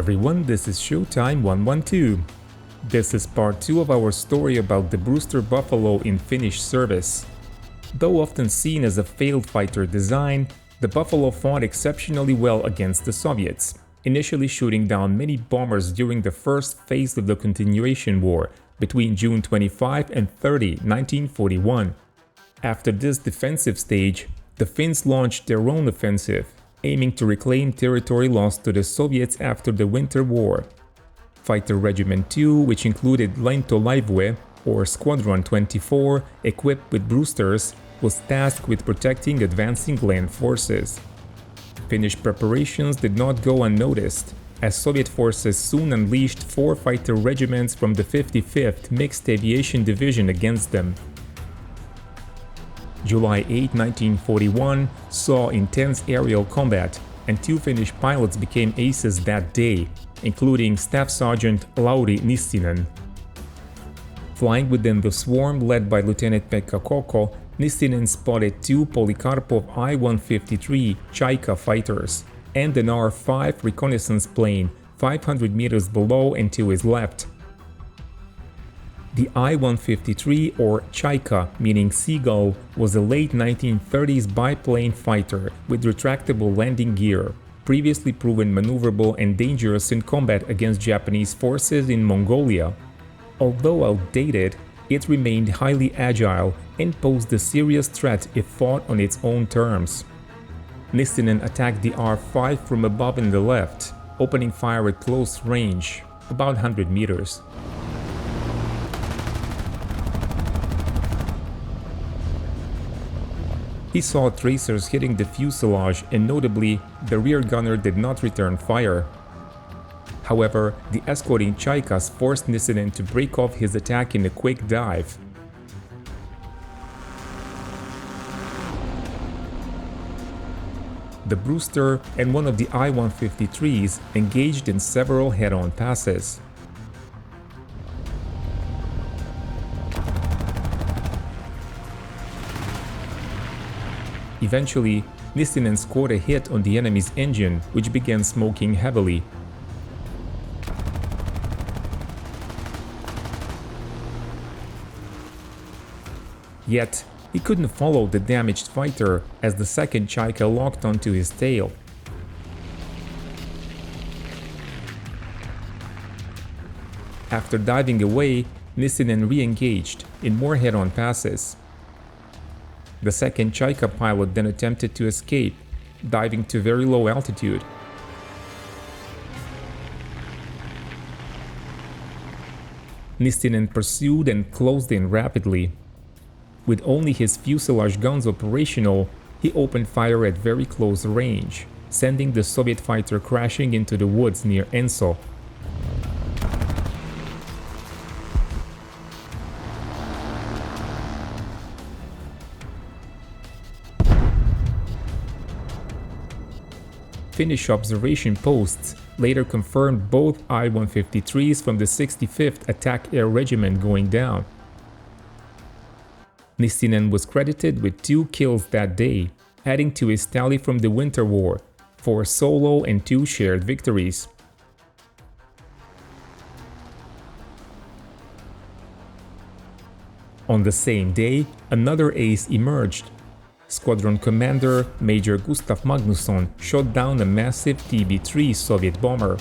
everyone, this is Showtime 112. This is part 2 of our story about the Brewster Buffalo in Finnish service. Though often seen as a failed fighter design, the Buffalo fought exceptionally well against the Soviets, initially shooting down many bombers during the first phase of the Continuation War between June 25 and 30, 1941. After this defensive stage, the Finns launched their own offensive, aiming to reclaim territory lost to the Soviets after the Winter War. Fighter Regiment 2, which included Lentolaivue, or Squadron 24, equipped with Brewsters, was tasked with protecting advancing land forces. Finnish preparations did not go unnoticed, as Soviet forces soon unleashed 4 fighter regiments from the 55th Mixed Aviation Division against them. July 8, 1941 saw intense aerial combat, and 2 Finnish pilots became aces that day, including Staff Sergeant Lauri Nissinen. Flying within the swarm led by Lieutenant Pekka Kokko, Nissinen spotted 2 Polikarpov I-153 Chaika fighters and an R-5 reconnaissance plane 500 meters below and to his left. The I-153, or Chaika, meaning seagull, was a late 1930s biplane fighter with retractable landing gear, previously proven maneuverable and dangerous in combat against Japanese forces in Mongolia. Although outdated, it remained highly agile and posed a serious threat if fought on its own terms. Nissinen attacked the R-5 from above in the left, opening fire at close range, about 100 meters. He saw tracers hitting the fuselage, and notably, the rear gunner did not return fire. However, the escorting Chaikas forced Nissinen to break off his attack in a quick dive. The Brewster and one of the I-153s engaged in several head-on passes. Eventually, Nissinen scored a hit on the enemy's engine, which began smoking heavily. Yet, he couldn't follow the damaged fighter as the second Chaika locked onto his tail. After diving away, Nissinen re-engaged in more head-on passes. The second Chaika pilot then attempted to escape, diving to very low altitude. Nissinen pursued and closed in rapidly. With only his fuselage guns operational, he opened fire at very close range, sending the Soviet fighter crashing into the woods near Enso. Finnish observation posts later confirmed both I-153s from the 65th Attack Air Regiment going down. Nissinen was credited with 2 kills that day, adding to his tally from the Winter War, 4 solo and 2 shared victories. On the same day, another ace emerged. Squadron Commander Major Gustav Magnusson shot down a massive TB-3 Soviet bomber.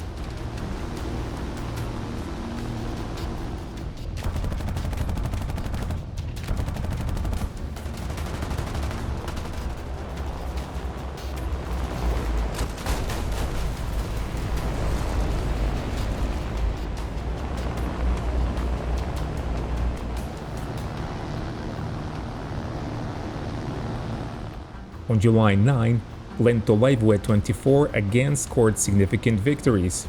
On July 9, Lentolaivue 24 again scored significant victories.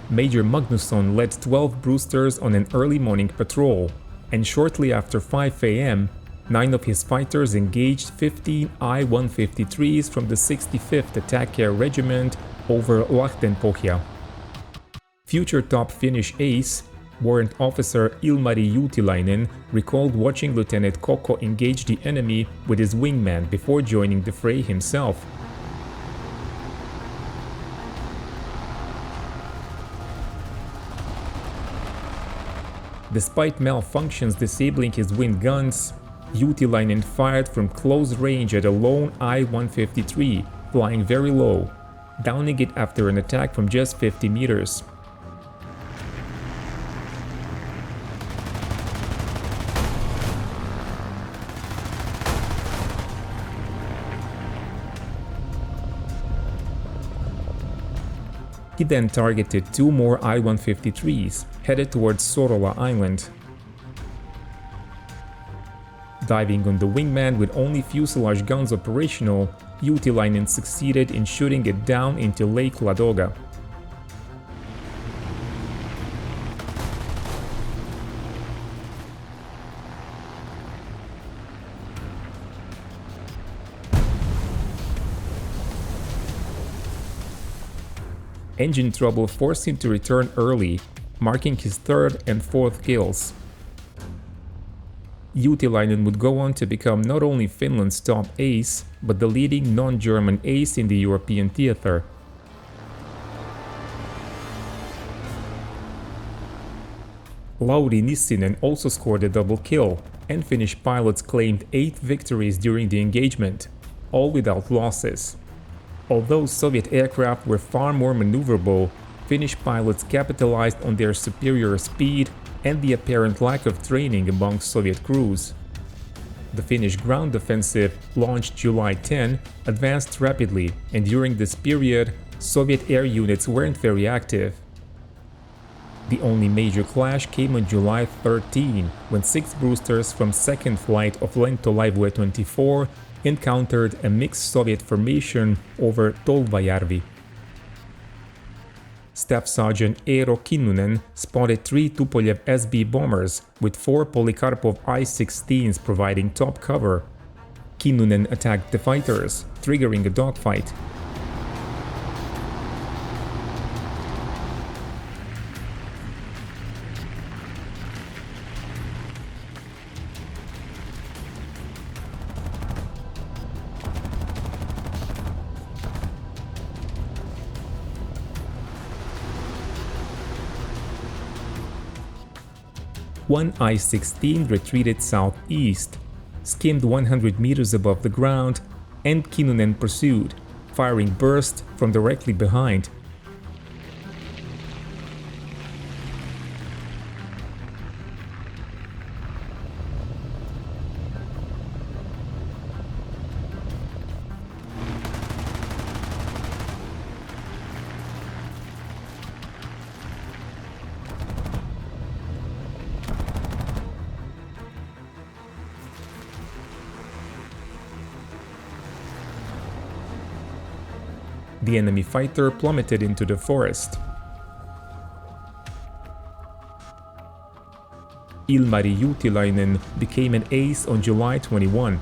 Major Magnusson led 12 Brewsters on an early morning patrol, and shortly after 5 a.m., 9 of his fighters engaged 15 I-153s from the 65th Attack Air Regiment over Lahdenpohja. Future top Finnish ace, Warrant Officer Ilmari Juutilainen, recalled watching Lieutenant Kokko engage the enemy with his wingman before joining the fray himself. Despite malfunctions disabling his wind guns, Juutilainen fired from close range at a lone I-153, flying very low, downing it after an attack from just 50 meters. He then targeted two more I-153s, headed towards Sorola Island. Diving on the wingman with only fuselage guns operational, Juutilainen succeeded in shooting it down into Lake Ladoga. Engine trouble forced him to return early, marking his third and fourth kills. Juutilainen would go on to become not only Finland's top ace, but the leading non-German ace in the European theater. Lauri Nissinen also scored a double kill, and Finnish pilots claimed 8 victories during the engagement, all without losses. Although Soviet aircraft were far more maneuverable, Finnish pilots capitalized on their superior speed and the apparent lack of training among Soviet crews. The Finnish ground offensive, launched July 10, advanced rapidly, and during this period, Soviet air units weren't very active. The only major clash came on July 13, when 6 Brewsters from second flight of Lentolaivue 24 encountered a mixed Soviet formation over Tolvajärvi. Staff Sergeant Eero Kinnunen spotted 3 Tupolev SB bombers with 4 Polikarpov I-16s providing top cover. Kinnunen attacked the fighters, triggering a dogfight. One I-16 retreated southeast, skimmed 100 meters above the ground, and Kinnunen pursued, firing bursts from directly behind. The enemy fighter plummeted into the forest. Ilmari Juutilainen became an ace on July 21.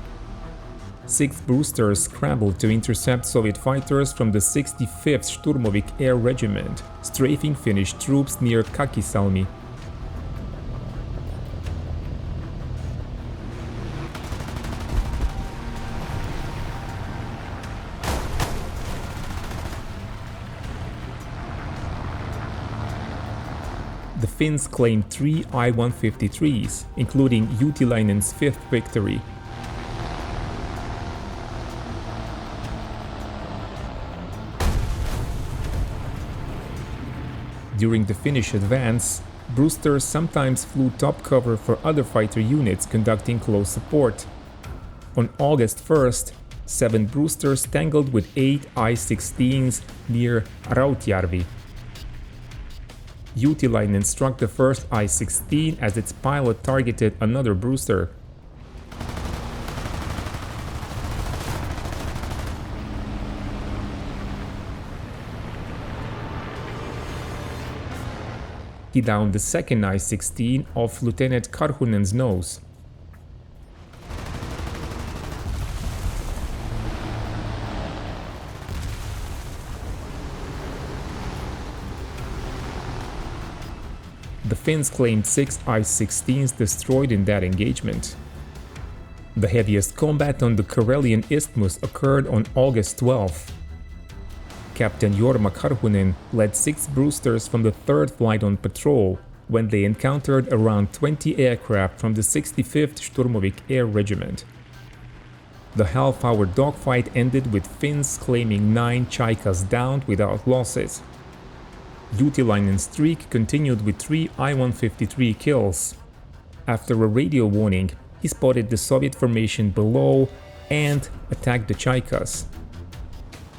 6 Brewsters scrambled to intercept Soviet fighters from the 65th Sturmovik Air Regiment, strafing Finnish troops near Kakisalmi. The Finns claimed 3 I-153s, including Juutilainen's 5th victory. During the Finnish advance, Brewsters sometimes flew top cover for other fighter units conducting close support. On August 1st, 7 Brewsters tangled with 8 I-16s near Rautjärvi. Juutilainen struck the first I-16 as its pilot targeted another Brewster. He downed the second I-16 off Lieutenant Karhunen's nose. The Finns claimed 6 I-16s destroyed in that engagement. The heaviest combat on the Karelian Isthmus occurred on August 12th. Captain Jorma Karhunen led 6 Brewsters from the 3rd flight on patrol, when they encountered around 20 aircraft from the 65th Sturmovik Air Regiment. The half-hour dogfight ended with Finns claiming 9 Chaikas downed without losses. Juutilainen's streak continued with 3 I-153 kills. After a radio warning, he spotted the Soviet formation below and attacked the Chaikas.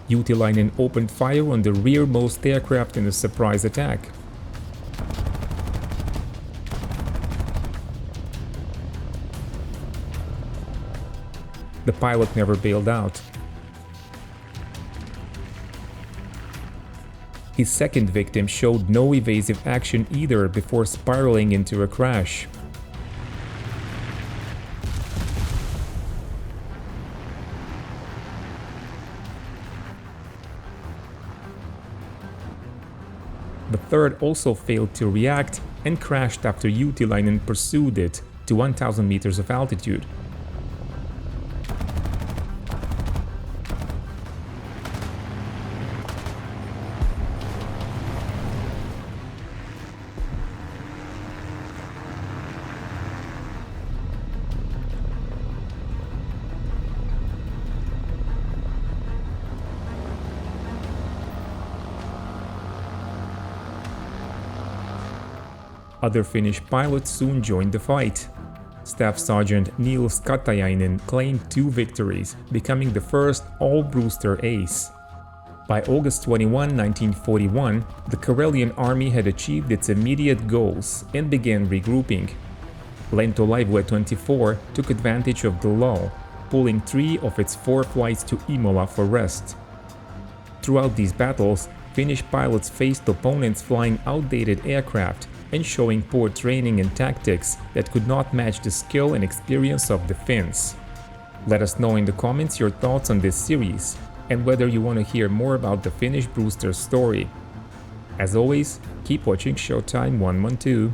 Juutilainen opened fire on the rearmost aircraft in a surprise attack. The pilot never bailed out. His second victim showed no evasive action either before spiraling into a crash. The third also failed to react and crashed after Juutilainen pursued it to 1,000 meters of altitude. Other Finnish pilots soon joined the fight. Staff Sergeant Niels Katajainen claimed 2 victories, becoming the first all-Brewster ace. By August 21, 1941, the Karelian army had achieved its immediate goals and began regrouping. Lentolaivue 24 took advantage of the lull, pulling 3 of its 4 flights to Imola for rest. Throughout these battles, Finnish pilots faced opponents flying outdated aircraft and showing poor training and tactics that could not match the skill and experience of the Finns. Let us know in the comments your thoughts on this series and whether you want to hear more about the Finnish Brewster story. As always, keep watching Showtime 112.